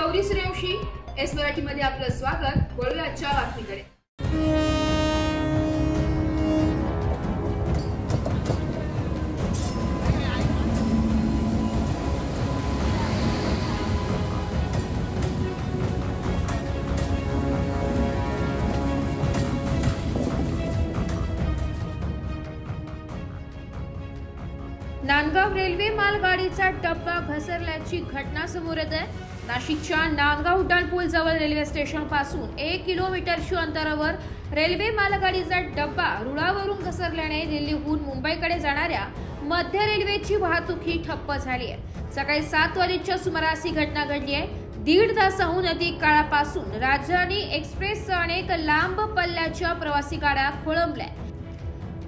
Gauri Suryavanshi, S Marathi मध्ये आपलं स्वागत। वळूया आजच्या बातमीकडे। नांदगाव रेल्वे मालगाडीचा डब्बा घसरल्याची घटना समोर येत आहे। नाशिकच्या नांदगाव उड्डाणपूल जवळ रेल्वे स्टेशन पासून 1 किलोमीटरच्या अंतरावर रेल्वे मालगाडीचा डब्बा रुळावरून घसरल्याने दिल्लीहून मुंबईकडे जाणाऱ्या मध्य रेल्वेची वाहतूक ही ठप्प झाली आहे। सकाळी 7 वाजेच्या सुमारास ही घटना घडली आहे। 1.5 तासाहून अधिक काळापासून राजधानी एक्सप्रेससह अनेक लांब पल्ल्याच्या प्रवासी गाड्या खोळंबल्या।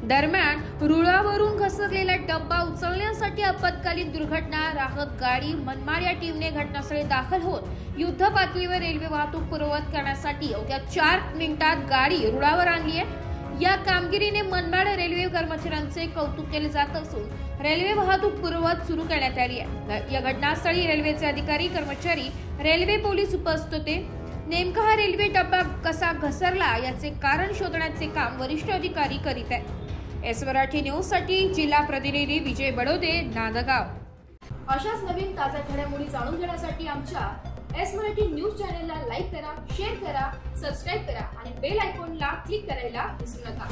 दरम्यान रुळावरून घसरलेला डब्बा उचलण्यासाठी आपत्कालीन दुर्घटना राहत गाडी मनमाड या टीमने घटनास्थळी दाखल होत युद्ध पातळीवर रेल्वे वाहतूक पूर्ववत करण्यासाठी अवघ्या 4 मिनिटात गाडी रुळावर आणली आहे। या कामगिरीने मनमाड रेल्वे कर्मचाऱ्यांचे कौतुक केले जात असून रेल्वे वाहतूक पूर्ववत सुरू करण्यात आली आहे। या घटनास्थळी रेल्वेचे अधिकारी कर्मचारी रेल्वे पोलीस उपस्थित होते। नेमका हा रेल्वे डब्बा कसा घसरला याचे कारण शोधण्याचे काम वरिष्ठ अधिकारी करीत आहेत। एस मराठी न्यूज साठी जिल्हा प्रतिनिधी विजय बडोदे, नांदगाव। अशाच नवीन ताज्या घडामोडी जाणून घेण्यासाठी आमच्या एस मराठी न्यूज चॅनलला लाईक करा, शेअर करा, सबस्क्राइब करा आणि बेल आयकॉनला क्लिक करायला विसरू नका।